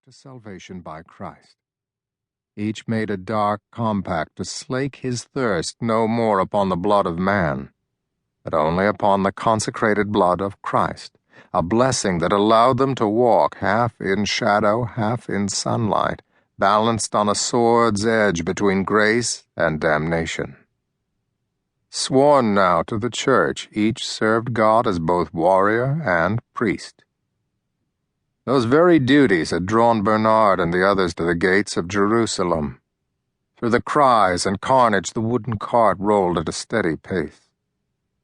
to salvation by Christ. Each made a dark compact to slake his thirst no more upon the blood of man, but only upon the consecrated blood of Christ, a blessing that allowed them to walk half in shadow, half in sunlight, balanced on a sword's edge between grace and damnation. Sworn now to the church, each served God as both warrior and priest. Those very duties had drawn Bernard and the others to the gates of Jerusalem. Through the cries and carnage, the wooden cart rolled at a steady pace.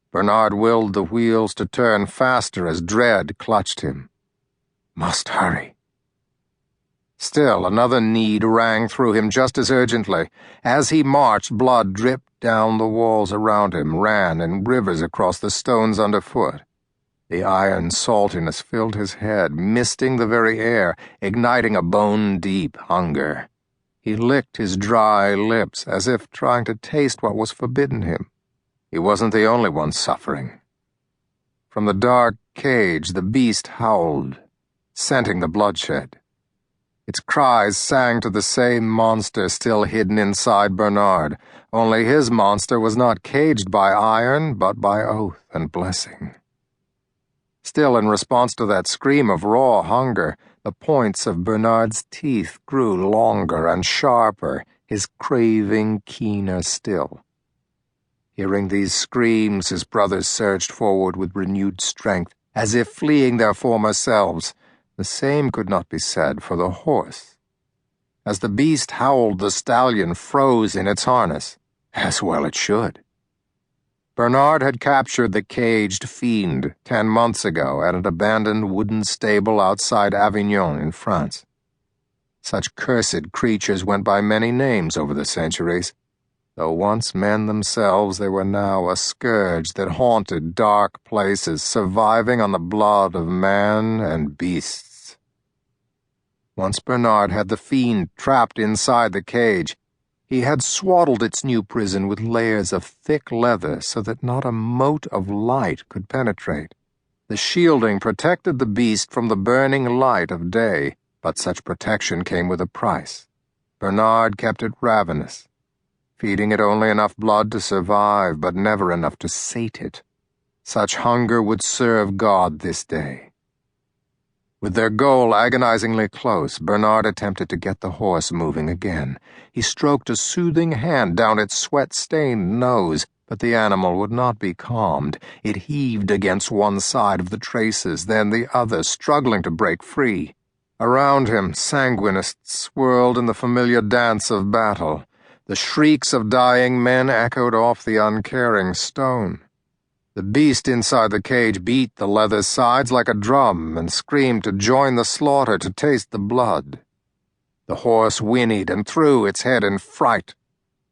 Bernard willed the wheels to turn faster as dread clutched him. Must hurry. Still, another need rang through him just as urgently. As he marched, blood dripped down the walls around him, ran in rivers across the stones underfoot. The iron saltiness filled his head, misting the very air, igniting a bone-deep hunger. He licked his dry lips as if trying to taste what was forbidden him. He wasn't the only one suffering. From the dark cage, the beast howled, scenting the bloodshed. Its cries sang to the same monster still hidden inside Bernard, only his monster was not caged by iron, but by oath and blessing. Still, in response to that scream of raw hunger, the points of Bernard's teeth grew longer and sharper, his craving keener still. Hearing these screams, his brothers surged forward with renewed strength, as if fleeing their former selves. The same could not be said for the horse. As the beast howled, the stallion froze in its harness, as well it should. Bernard had captured the caged fiend 10 months ago at an abandoned wooden stable outside Avignon in France. Such cursed creatures went by many names over the centuries. Though once men themselves, they were now a scourge that haunted dark places, surviving on the blood of man and beasts. Once Bernard had the fiend trapped inside the cage. He had swaddled its new prison with layers of thick leather so that not a mote of light could penetrate. The shielding protected the beast from the burning light of day, but such protection came with a price. Bernard kept it ravenous, feeding it only enough blood to survive, but never enough to sate it. Such hunger would serve God this day. With their goal agonizingly close, Bernard attempted to get the horse moving again. He stroked a soothing hand down its sweat-stained nose, but the animal would not be calmed. It heaved against one side of the traces, then the other, struggling to break free. Around him, Sanguinists swirled in the familiar dance of battle. The shrieks of dying men echoed off the uncaring stone. The beast inside the cage beat the leather sides like a drum and screamed to join the slaughter, to taste the blood. The horse whinnied and threw its head in fright.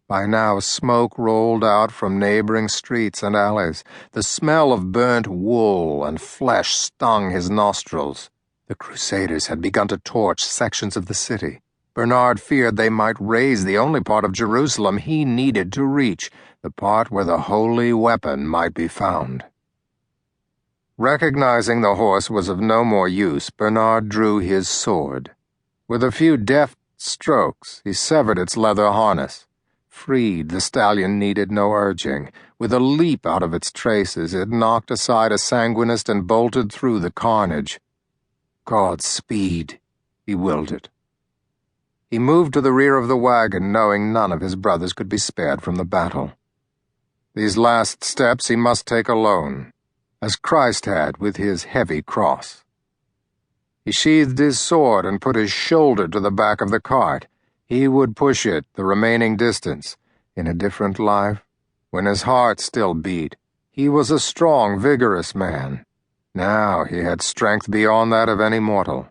By now, smoke rolled out from neighboring streets and alleys. The smell of burnt wool and flesh stung his nostrils. The Crusaders had begun to torch sections of the city. Bernard feared they might raze the only part of Jerusalem he needed to reach, the part where the holy weapon might be found. Recognizing the horse was of no more use, Bernard drew his sword. With a few deft strokes, he severed its leather harness. Freed, the stallion needed no urging. With a leap out of its traces, it knocked aside a Sanguinist and bolted through the carnage. Godspeed, he willed it. He moved to the rear of the wagon, knowing none of his brothers could be spared from the battle. These last steps he must take alone, as Christ had with his heavy cross. He sheathed his sword and put his shoulder to the back of the cart. He would push it the remaining distance. In a different life, when his heart still beat, he was a strong, vigorous man. Now he had strength beyond that of any mortal.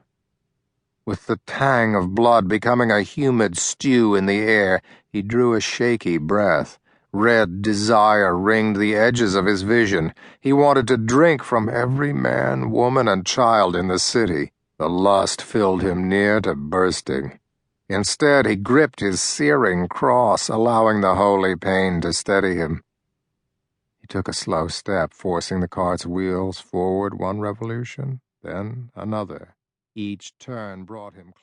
With the tang of blood becoming a humid stew in the air, he drew a shaky breath. Red desire ringed the edges of his vision. He wanted to drink from every man, woman, and child in the city. The lust filled him near to bursting. Instead, he gripped his searing cross, allowing the holy pain to steady him. He took a slow step, forcing the cart's wheels forward one revolution, then another. Each turn brought him closer.